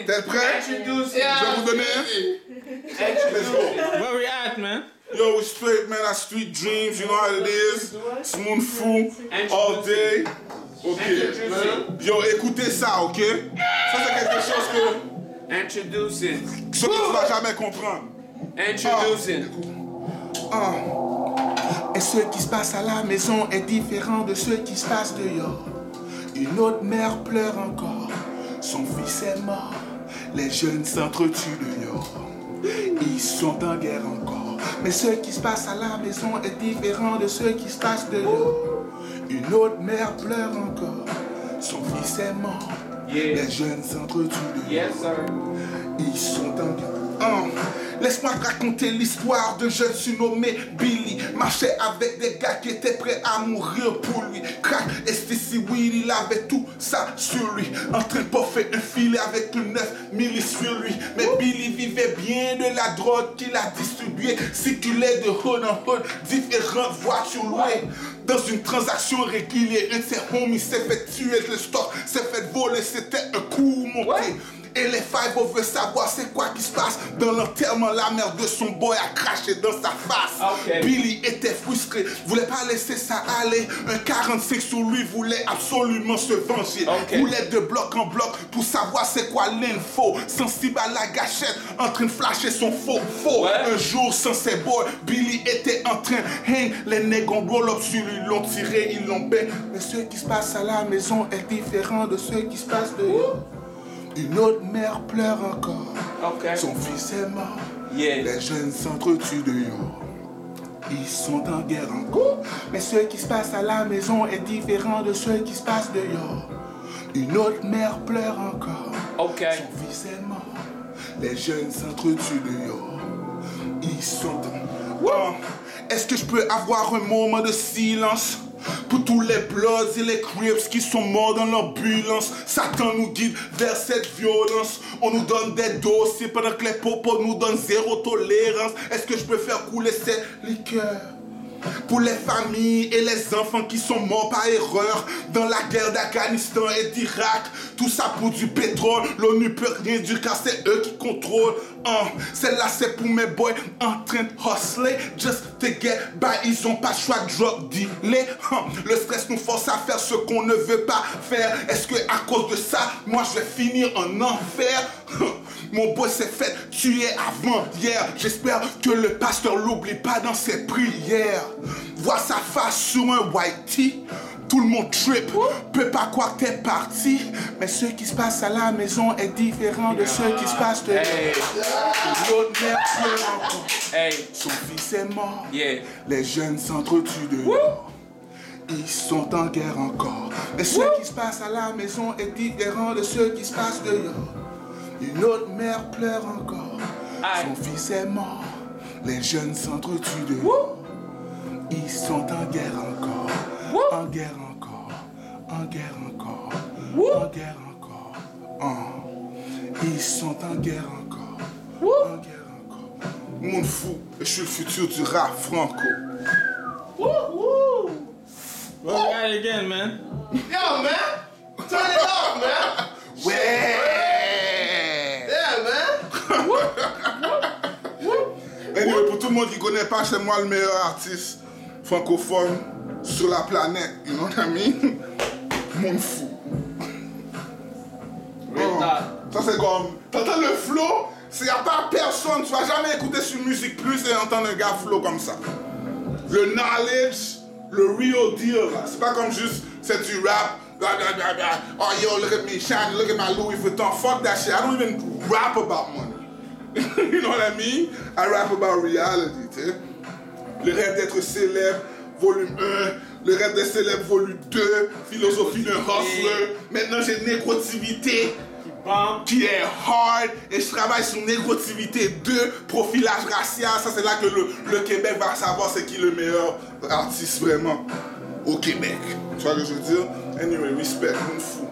T'es prêt? Je vais vous donner un. Let's go. Where we at, man? Yo, we straight, man. I street dreams, you know how it is. Smoon fou, all day. Ok. Yo, écoutez ça, ok? Ça, c'est quelque chose que. Introducing. Ce que tu vas jamais comprendre. Introducing. Et ce qui se passe à la maison est différent de ce qui se passe dehors. Une autre mère pleure encore. Son fils est mort. Les jeunes s'entretuent dehors. Ils sont en guerre encore. Mais ce qui se passe à la maison est différent de ce qui se passe dehors. Une autre mère pleure encore. Son fils est mort. Les jeunes s'entretuent dehors. Yes, sir. Ils sont en guerre. Laisse-moi te raconter l'histoire d'un jeune surnommé Billy. Marchait avec des gars qui étaient prêts à mourir pour lui. Crack, STC, weed, il avait tout ça sur lui. En train de poffer un filet avec une 9 milli sur lui. Mais Billy vivait bien de la drogue qu'il a distribuée. Circulait de hood en hood, différentes voitures louées. Dans une transaction régulière, un de ses homies s'est fait tuer, le stock s'est fait voler, c'était un coup monté. Et les five veulent savoir c'est quoi qui se passe. Dans l'enterrement, la mère de son boy a craché dans sa face. Billy était frustré, voulait pas laisser ça aller. Un 45 sur lui voulait absolument se venger. Roulait de bloc en bloc pour savoir c'est quoi l'info. Sensible à la gâchette, en train de flasher son faux. Un jour sans ses boys, Billy était en train hang. Les nègres ont roll up sur lui, l'ont tiré, ils l'ont bain. Mais ce qui se passe à la maison est différent de ce qui se passe dehors. Une autre mère pleure encore. Son fils est mort. Les jeunes s'entretuent dehors. Ils sont en guerre encore. Mais ce qui se passe à la maison est différent de ce qui se passe dehors. Une autre mère pleure encore. Son fils est mort. Les jeunes s'entretuent dehors. Ils sont en... Est-ce que je peux avoir un moment de silence pour tous les Bloods et les Crips qui sont morts dans l'ambulance? Satan nous guide vers cette violence. On nous donne des dossiers pendant que les popos nous donnent zéro tolérance. Est-ce que je peux faire couler cette liqueur pour les familles et les enfants qui sont morts par erreur dans la guerre d'Afghanistan et d'Irak? Tout ça pour du pétrole. L'ONU peut rien dire car c'est eux qui contrôlent. Celle-là c'est pour mes boys en train de hustler just to get by. Ils ont pas le choix de drug dealer. Le stress nous force à faire ce qu'on ne veut pas faire. Est-ce que à cause de ça, moi je vais finir en enfer? Mon boy s'est fait tuer avant-hier. J'espère que le pasteur l'oublie pas dans ses prières. Voir sa face sur un white tee. Tout le monde trip, peut pas croire que t'es parti. Mais ce qui se passe à la maison est différent de ce qui se passe dehors. L'autre mère pleure encore. Son fils est mort. Les jeunes s'entretuent dehors. Ils sont en guerre encore. Mais ce qui se passe à la maison est différent de ce qui se passe dehors. Une autre mère pleure encore. Son fils est mort. Les jeunes s'entretuent dehors. Ils sont en guerre encore. En guerre encore. En guerre encore. En guerre encore. Ils sont en guerre encore. En guerre encore. Mon fou, je suis le futur du rap franco. Well, we got it again, man. Yo, man. Turn it off, man. Ouais. Anyway, pour tout le monde qui connaît pas, c'est moi le meilleur artiste francophone sur la planète. You know what I mean? Mon fou. Ça c'est comme... T'entends le flow? S'il n'y a pas personne, tu vas jamais écouter sur Musique Plus et entendre un gars flow comme ça. Le knowledge, le real deal, là. C'est pas comme juste, c'est du rap. Blah, blah, blah, blah. Oh yo, look at me shine, look at my Louis Vuitton. Fuck that shit. I don't even rap about money. You know what I mean? I rap about reality, tu sais. Le rêve d'être célèbre, volume 1. Le rêve d'être célèbre, volume 2. Philosophie d'un hustler. Maintenant, j'ai négrotivité qui est hard. Et je travaille sur négrotivité 2. Profilage racial. Ça, c'est là que le Québec va savoir c'est qui le meilleur artiste vraiment au Québec. Tu vois ce que je veux dire? Anyway, respect, mon fou.